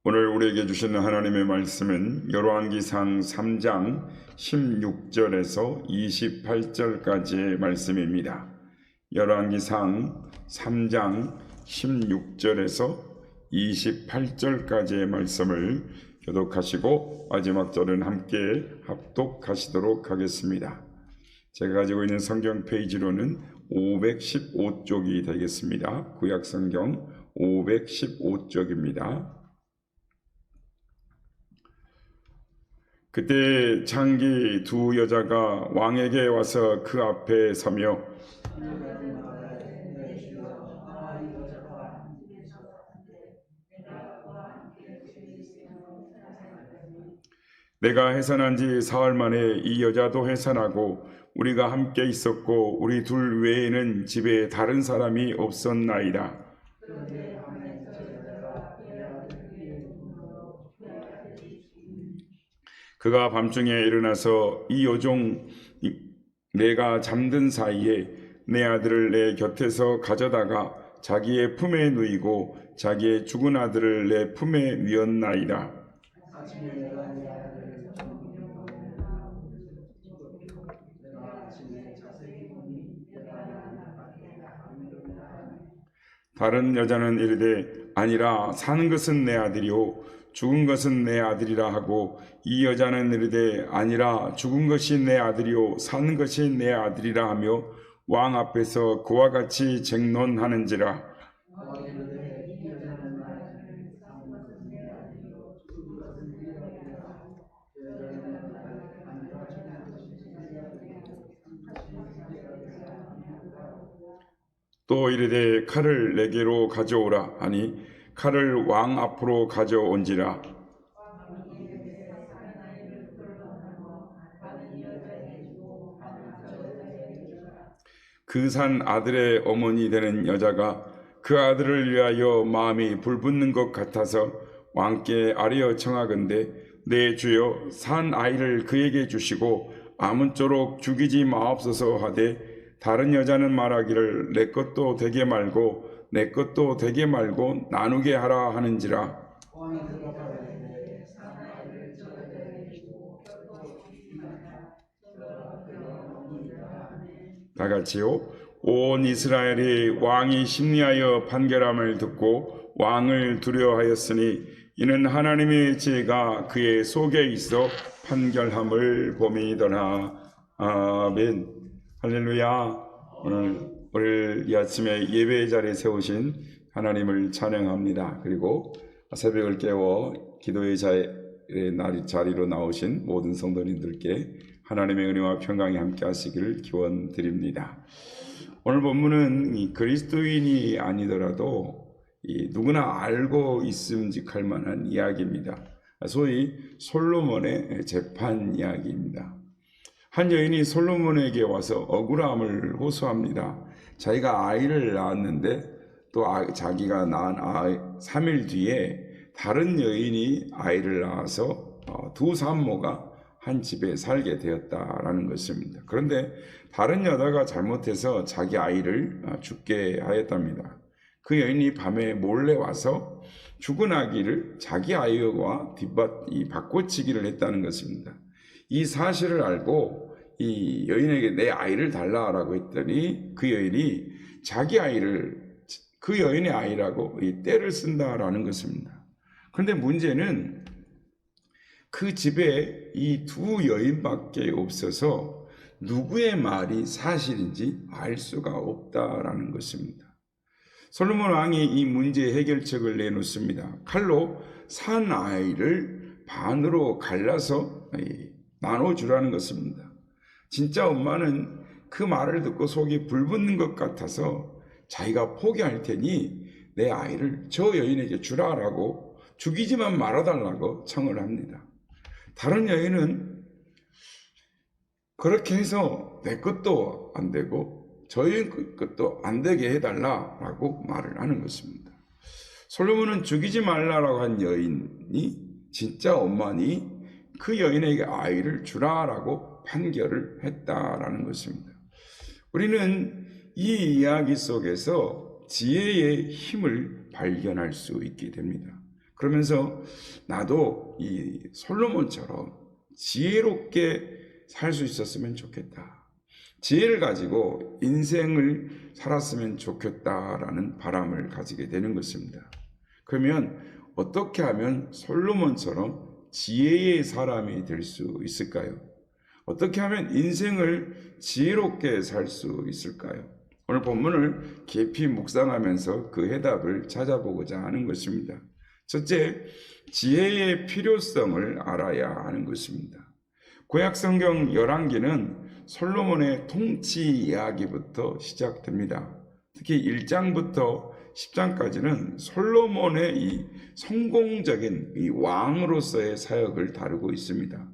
오늘 우리에게 주시는 하나님의 말씀은 열왕기상 3장 16절에서 28절까지의 말씀입니다. 열왕기상 3장 16절에서 28절까지의 말씀을 교독하시고 마지막 절은 함께 합독하시도록 하겠습니다. 제가 가지고 있는 성경 페이지로는 515쪽이 되겠습니다. 구약성경 515쪽입니다. 그때 장기 두 여자가 왕에게 와서 그 앞에 서며 내가 해산한 지 사흘 만에 이 여자도 해산하고 우리가 함께 있었고 우리 둘 외에는 집에 다른 사람이 없었나이다. 그가 밤중에 일어나서 이 여종 내가 잠든 사이에 내 아들을 내 곁에서 가져다가 자기의 품에 누이고 자기의 죽은 아들을 내 품에 누였나이다. 다른 여자는 이르되 아니라 사는 것은 내 아들이요 죽은 것은 내 아들이라 하고 이 여자는 이르되 아니라 죽은 것이 내 아들이요 사는 것이 내 아들이라 하며 왕 앞에서 그와 같이 쟁론하는지라. 또 이르되 칼을 내게로 가져오라 하니 칼을 왕 앞으로 가져온지라. 그 산 아들의 어머니 되는 여자가 그 아들을 위하여 마음이 불붙는 것 같아서 왕께 아뢰어 청하건대 내 주여 산 아이를 그에게 주시고 아무쪼록 죽이지 마옵소서 하되 다른 여자는 말하기를 내 것도 되게 말고 내 것도 되게 말고 나누게 하라 하는지라. 다같이요. 온 이스라엘이 왕이 심리하여 판결함을 듣고 왕을 두려워하였으니 이는 하나님의 지혜가 그의 속에 있어 판결함을 봄이더라. 아멘. 할렐루야. 오늘 이 아침에 예배의 자리에 세우신 하나님을 찬양합니다. 그리고 새벽을 깨워 기도의 자리로 나오신 모든 성도님들께 하나님의 은혜와 평강이 함께 하시기를 기원드립니다. 오늘 본문은 이 그리스도인이 아니더라도 누구나 알고 있음직할 만한 이야기입니다. 소위 솔로몬의 재판 이야기입니다. 한 여인이 솔로몬에게 와서 억울함을 호소합니다. 자기가 아이를 낳았는데 또 자기가 낳은 3일 뒤에 다른 여인이 아이를 낳아서 두 산모가 한 집에 살게 되었다라는 것입니다. 그런데 다른 여자가 잘못해서 자기 아이를 죽게 하였답니다. 그 여인이 밤에 몰래 와서 죽은 아기를 자기 아이와 바꿔치기를 했다는 것입니다. 이 사실을 알고 이 여인에게 내 아이를 달라라고 했더니 그 여인이 자기 아이를 그 여인의 아이라고 이 떼를 쓴다라는 것입니다. 그런데 문제는 그 집에 이 두 여인밖에 없어서 누구의 말이 사실인지 알 수가 없다라는 것입니다. 솔로몬 왕이 이 문제의 해결책을 내놓습니다. 칼로 산 아이를 반으로 갈라서 나눠주라는 것입니다. 진짜 엄마는 그 말을 듣고 속이 불붙는 것 같아서 자기가 포기할 테니 내 아이를 저 여인에게 주라라고 죽이지만 말아달라고 청을 합니다. 다른 여인은 그렇게 해서 내 것도 안 되고 저 여인 것도 안 되게 해달라라고 말을 하는 것입니다. 솔로몬은 죽이지 말라라고 한 여인이 진짜 엄마니 그 여인에게 아이를 주라라고 판결을 했다라는 것입니다. 우리는 이 이야기 속에서 지혜의 힘을 발견할 수 있게 됩니다. 그러면서 나도 이 솔로몬처럼 지혜롭게 살 수 있었으면 좋겠다. 지혜를 가지고 인생을 살았으면 좋겠다라는 바람을 가지게 되는 것입니다. 그러면 어떻게 하면 솔로몬처럼 지혜의 사람이 될 수 있을까요? 어떻게 하면 인생을 지혜롭게 살 수 있을까요? 오늘 본문을 깊이 묵상하면서 그 해답을 찾아보고자 하는 것입니다. 첫째, 지혜의 필요성을 알아야 하는 것입니다. 구약 성경 열왕기는 솔로몬의 통치 이야기부터 시작됩니다. 특히 1장부터 10장까지는 솔로몬의 이 성공적인 이 왕으로서의 사역을 다루고 있습니다.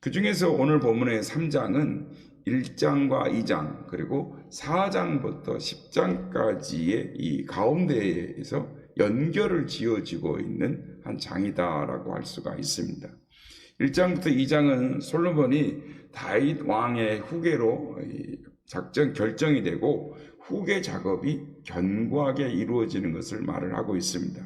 그 중에서 오늘 본문의 3장은 1장과 2장 그리고 4장부터 10장까지의 이 가운데에서 연결을 지어지고 있는 한 장이다라고 할 수가 있습니다. 1장부터 2장은 솔로몬이 다윗 왕의 후계로 작전 결정이 되고 후계 작업이 견고하게 이루어지는 것을 말을 하고 있습니다.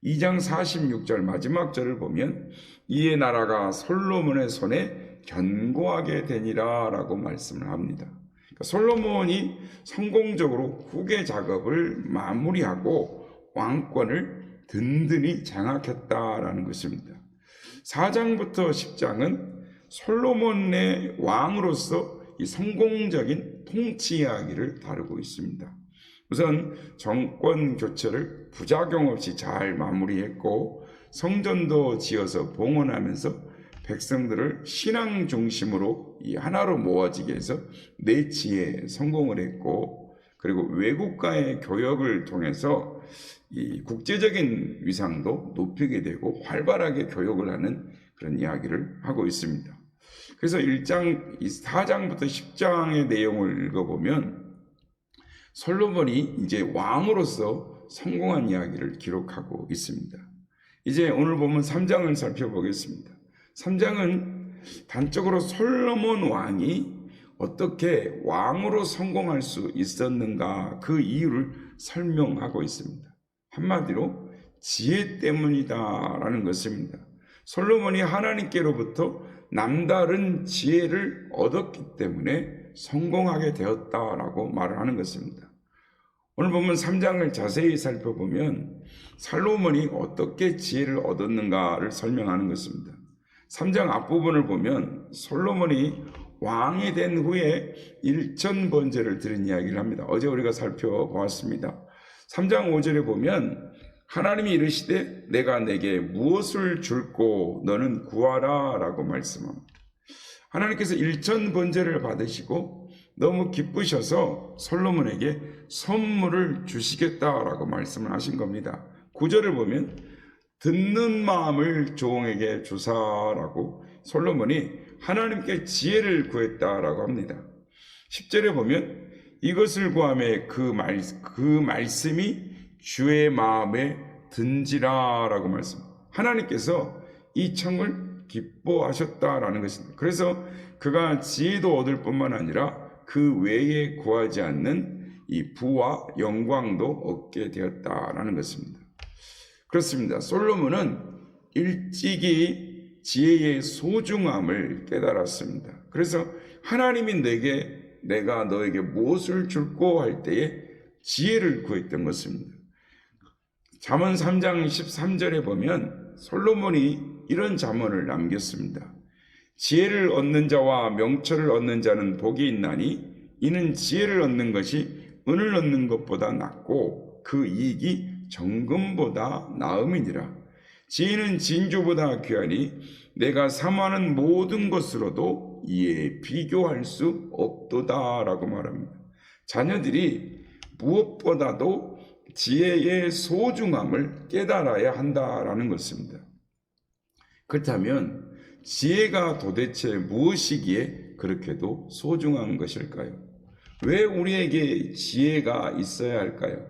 2장 46절 마지막 절을 보면 이에 나라가 솔로몬의 손에 견고하게 되니라 라고 말씀을 합니다. 그러니까 솔로몬이 성공적으로 후계 작업을 마무리하고 왕권을 든든히 장악했다라는 것입니다. 4장부터 10장은 솔로몬의 왕으로서 이 성공적인 통치 이야기를 다루고 있습니다. 우선 정권 교체를 부작용 없이 잘 마무리했고 성전도 지어서 봉헌하면서 백성들을 신앙 중심으로 이 하나로 모아지게 해서 내치에 성공을 했고, 그리고 외국과의 교역을 통해서 이 국제적인 위상도 높이게 되고 활발하게 교역을 하는 그런 이야기를 하고 있습니다. 그래서 4장부터 10장의 내용을 읽어보면 솔로몬이 이제 왕으로서 성공한 이야기를 기록하고 있습니다. 이제 오늘 보면 3장을 살펴보겠습니다. 3장은 단적으로 솔로몬 왕이 어떻게 왕으로 성공할 수 있었는가 그 이유를 설명하고 있습니다. 한마디로 지혜 때문이다라는 것입니다. 솔로몬이 하나님께로부터 남다른 지혜를 얻었기 때문에 성공하게 되었다라고 말을 하는 것입니다. 오늘 보면 3장을 자세히 살펴보면 솔로몬이 어떻게 지혜를 얻었는가를 설명하는 것입니다. 3장 앞부분을 보면 솔로몬이 왕이 된 후에 1000번제를 드린 이야기를 합니다. 어제 우리가 살펴보았습니다. 3장 5절에 보면 하나님이 이르시되 내가 내게 무엇을 줄고 너는 구하라 라고 말씀합니다. 하나님께서 1000번제를 받으시고 너무 기쁘셔서 솔로몬에게 선물을 주시겠다라고 말씀을 하신 겁니다. 9절을 보면 듣는 마음을 종에게 주사라고 솔로몬이 하나님께 지혜를 구했다라고 합니다. 10절에 보면 이것을 구하며 그 말씀이 주의 마음에 든지라라고 말씀합니다. 하나님께서 이 청을 기뻐하셨다라는 것입니다. 그래서 그가 지혜도 얻을 뿐만 아니라 그 외에 구하지 않는 이 부와 영광도 얻게 되었다라는 것입니다. 그렇습니다. 솔로몬은 일찍이 지혜의 소중함을 깨달았습니다. 그래서 하나님이 내가 너에게 무엇을 줄고 할 때에 지혜를 구했던 것입니다. 잠언 3장 13절에 보면 솔로몬이 이런 잠언을 남겼습니다. 지혜를 얻는 자와 명철을 얻는 자는 복이 있나니 이는 지혜를 얻는 것이 은을 얻는 것보다 낫고 그 이익이 정금보다 나음이니라. 지혜는 진주보다 귀하니 내가 사모하는 모든 것으로도 이에 비교할 수 없도다라고 말합니다. 자녀들이 무엇보다도 지혜의 소중함을 깨달아야 한다라는 것입니다. 그렇다면 지혜가 도대체 무엇이기에 그렇게도 소중한 것일까요? 왜 우리에게 지혜가 있어야 할까요?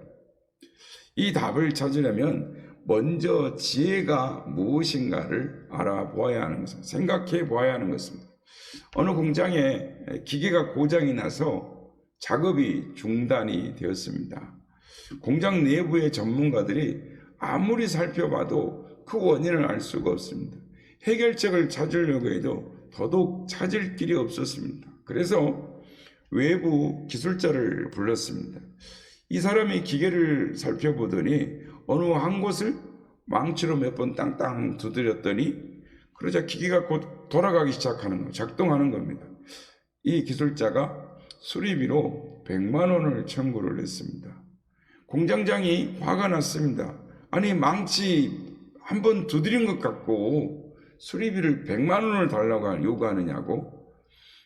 이 답을 찾으려면 먼저 지혜가 무엇인가를 알아보아야 하는 것입니다. 생각해 보아야 하는 것입니다. 어느 공장에 기계가 고장이 나서 작업이 중단이 되었습니다. 공장 내부의 전문가들이 아무리 살펴봐도 그 원인을 알 수가 없습니다. 해결책을 찾으려고 해도 더더욱 찾을 길이 없었습니다. 그래서 외부 기술자를 불렀습니다. 이 사람이 기계를 살펴보더니 어느 한 곳을 망치로 몇 번 땅땅 두드렸더니 그러자 기계가 곧 돌아가기 시작하는 거, 작동하는 겁니다. 이 기술자가 수리비로 100만 원을 청구를 했습니다. 공장장이 화가 났습니다. 아니, 망치 한 번 두드린 것 같고 수리비를 100만 원을 달라고 요구하느냐고.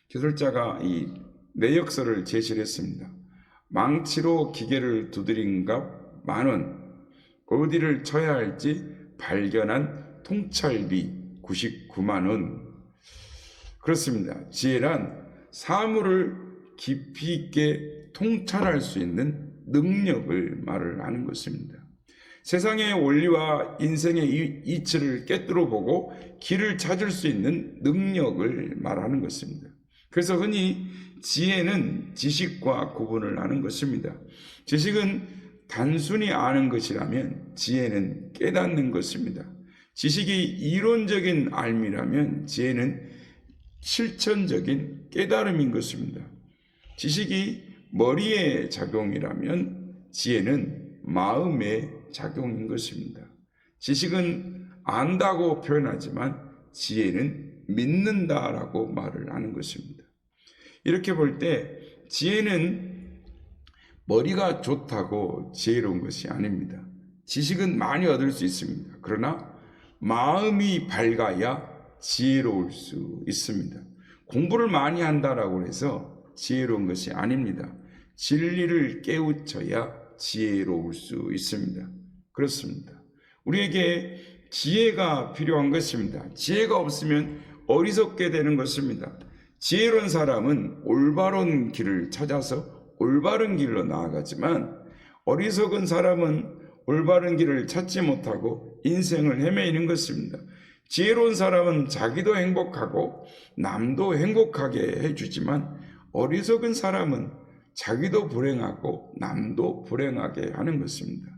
기술자가 이 내역서를 제시를 했습니다. 망치로 기계를 두드린 값 10,000원, 어디를 쳐야 할지 발견한 통찰비 99만 원. 그렇습니다. 지혜란 사물을 깊이 있게 통찰할 수 있는 능력을 말을 하는 것입니다. 세상의 원리와 인생의 이치를 꿰뚫어 보고 길을 찾을 수 있는 능력을 말하는 것입니다. 그래서 흔히 지혜는 지식과 구분을 하는 것입니다. 지식은 단순히 아는 것이라면 지혜는 깨닫는 것입니다. 지식이 이론적인 알미라면 지혜는 실천적인 깨달음인 것입니다. 지식이 머리의 작용이라면 지혜는 마음의 작용인 것입니다. 지식은 안다고 표현하지만 지혜는 믿는다라고 말을 하는 것입니다. 이렇게 볼 때 지혜는 머리가 좋다고 지혜로운 것이 아닙니다. 지식은 많이 얻을 수 있습니다. 그러나 마음이 밝아야 지혜로울 수 있습니다. 공부를 많이 한다라고 해서 지혜로운 것이 아닙니다. 진리를 깨우쳐야 지혜로울 수 있습니다. 그렇습니다. 우리에게 지혜가 필요한 것입니다. 지혜가 없으면 어리석게 되는 것입니다. 지혜로운 사람은 올바른 길을 찾아서 올바른 길로 나아가지만 어리석은 사람은 올바른 길을 찾지 못하고 인생을 헤매이는 것입니다. 지혜로운 사람은 자기도 행복하고 남도 행복하게 해주지만 어리석은 사람은 자기도 불행하고 남도 불행하게 하는 것입니다.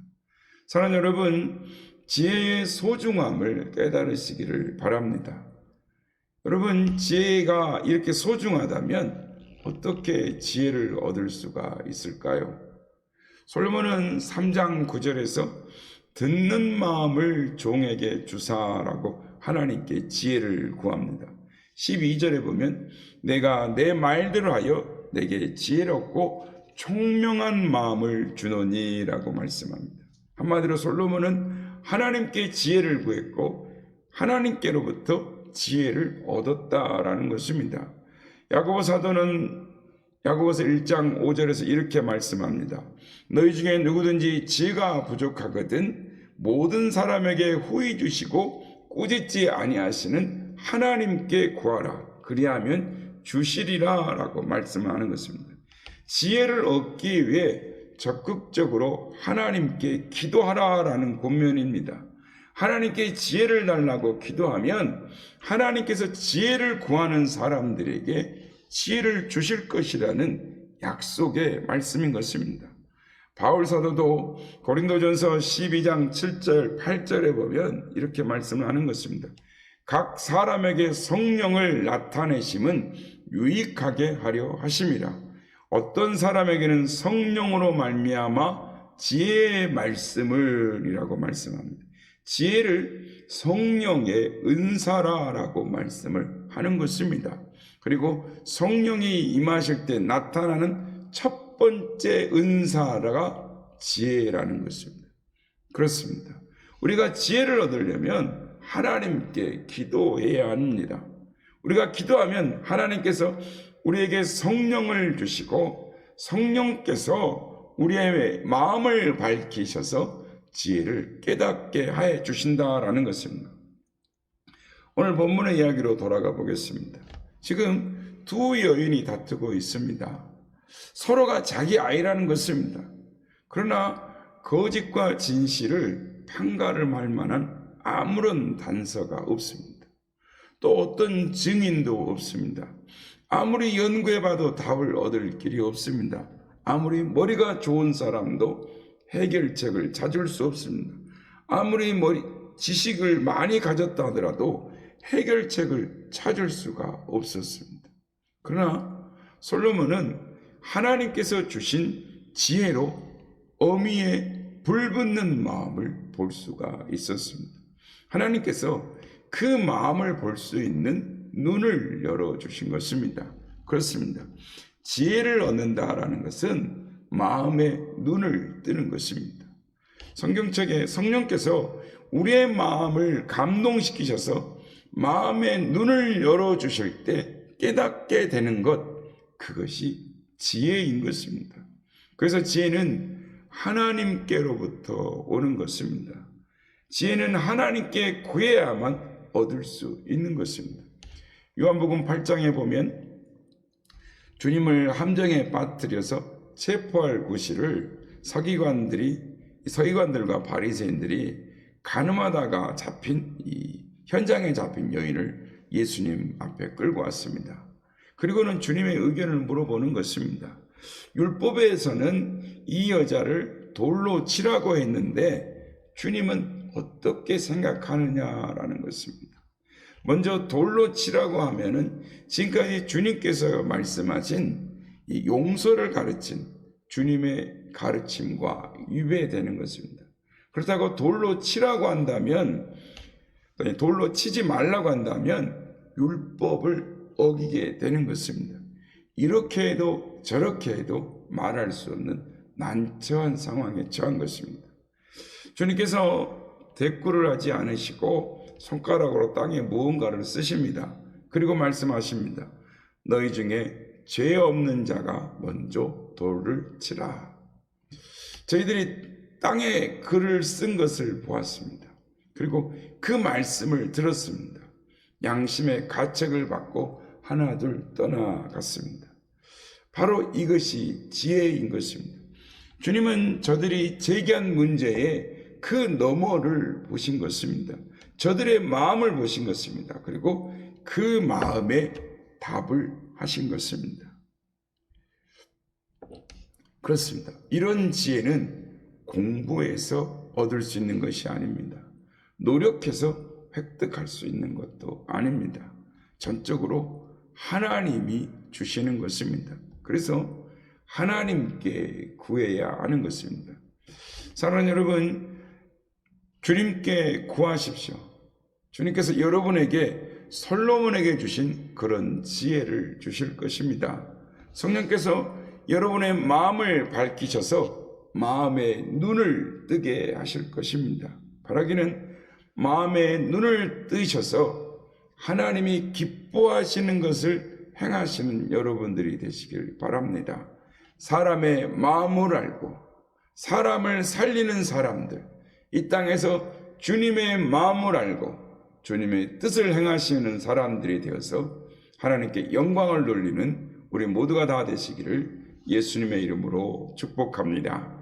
사랑하는 여러분, 지혜의 소중함을 깨달으시기를 바랍니다. 여러분, 지혜가 이렇게 소중하다면 어떻게 지혜를 얻을 수가 있을까요? 솔로몬은 3장 9절에서 듣는 마음을 종에게 주사라고 하나님께 지혜를 구합니다. 12절에 보면 내가 내 말대로 하여 내게 지혜롭고 총명한 마음을 주노니라고 말씀합니다. 한마디로 솔로몬은 하나님께 지혜를 구했고 하나님께로부터 지혜를 얻었다라는 것입니다. 야고보 사도는 야고보서 1장 5절에서 이렇게 말씀합니다. 너희 중에 누구든지 지혜가 부족하거든 모든 사람에게 후히 주시고 꾸짖지 아니하시는 하나님께 구하라. 그리하면 주시리라 라고 말씀하는 것입니다. 지혜를 얻기 위해 적극적으로 하나님께 기도하라라는 권면입니다. 하나님께 지혜를 달라고 기도하면 하나님께서 지혜를 구하는 사람들에게 지혜를 주실 것이라는 약속의 말씀인 것입니다. 바울 사도도 고린도전서 12장 7절 8절에 보면 이렇게 말씀을 하는 것입니다. 각 사람에게 성령을 나타내심은 유익하게 하려 하심이라. 어떤 사람에게는 성령으로 말미암아 지혜의 말씀을 이라고 말씀합니다. 지혜를 성령의 은사라라고 말씀을 하는 것입니다. 그리고 성령이 임하실 때 나타나는 첫 번째 은사가 지혜라는 것입니다. 그렇습니다. 우리가 지혜를 얻으려면 하나님께 기도해야 합니다. 우리가 기도하면 하나님께서 우리에게 성령을 주시고 성령께서 우리의 마음을 밝히셔서 지혜를 깨닫게 해 주신다라는 것입니다. 오늘 본문의 이야기로 돌아가 보겠습니다. 지금 두 여인이 다투고 있습니다. 서로가 자기 아이라는 것입니다. 그러나 거짓과 진실을 판가름할 만한 아무런 단서가 없습니다. 또 어떤 증인도 없습니다. 아무리 연구해봐도 답을 얻을 길이 없습니다. 아무리 머리가 좋은 사람도 해결책을 찾을 수 없습니다. 아무리 지식을 많이 가졌다 하더라도 해결책을 찾을 수가 없었습니다. 그러나 솔로몬은 하나님께서 주신 지혜로 어미의 불붙는 마음을 볼 수가 있었습니다. 하나님께서 그 마음을 볼 수 있는 눈을 열어주신 것입니다. 그렇습니다. 지혜를 얻는다라는 것은 마음의 눈을 뜨는 것입니다. 성경책에 성령께서 우리의 마음을 감동시키셔서 마음의 눈을 열어주실 때 깨닫게 되는 것, 그것이 지혜인 것입니다. 그래서 지혜는 하나님께로부터 오는 것입니다. 지혜는 하나님께 구해야만 얻을 수 있는 것입니다. 요한복음 8장에 보면 주님을 함정에 빠뜨려서 체포할 구실을 서기관들과 바리새인들이 가늠하다가 잡힌 이 현장에 잡힌 여인을 예수님 앞에 끌고 왔습니다. 그리고는 주님의 의견을 물어보는 것입니다. 율법에서는 이 여자를 돌로 치라고 했는데 주님은 어떻게 생각하느냐라는 것입니다. 먼저 돌로 치라고 하면은 지금까지 주님께서 말씀하신 이 용서를 가르친 주님의 가르침과 위배되는 것입니다. 그렇다고 돌로 치라고 한다면, 돌로 치지 말라고 한다면 율법을 어기게 되는 것입니다. 이렇게 해도 저렇게 해도 말할 수 없는 난처한 상황에 처한 것입니다. 주님께서 대꾸를 하지 않으시고 손가락으로 땅에 무언가를 쓰십니다. 그리고 말씀하십니다. 너희 중에 죄 없는 자가 먼저 돌을 치라. 저희들이 땅에 글을 쓴 것을 보았습니다. 그리고 그 말씀을 들었습니다. 양심의 가책을 받고 하나둘 떠나갔습니다. 바로 이것이 지혜인 것입니다. 주님은 저들이 제기한 문제에 그 너머를 보신 것입니다. 저들의 마음을 보신 것입니다. 그리고 그 마음에 답을 하신 것입니다. 그렇습니다. 이런 지혜는 공부해서 얻을 수 있는 것이 아닙니다. 노력해서 획득할 수 있는 것도 아닙니다. 전적으로 하나님이 주시는 것입니다. 그래서 하나님께 구해야 하는 것입니다. 사랑하는 여러분, 주님께 구하십시오. 주님께서 여러분에게 솔로몬에게 주신 그런 지혜를 주실 것입니다. 성령께서 여러분의 마음을 밝히셔서 마음의 눈을 뜨게 하실 것입니다. 바라기는 마음의 눈을 뜨셔서 하나님이 기뻐하시는 것을 행하시는 여러분들이 되시길 바랍니다. 사람의 마음을 알고 사람을 살리는 사람들, 이 땅에서 주님의 마음을 알고 주님의 뜻을 행하시는 사람들이 되어서 하나님께 영광을 돌리는 우리 모두가 다 되시기를 예수님의 이름으로 축복합니다.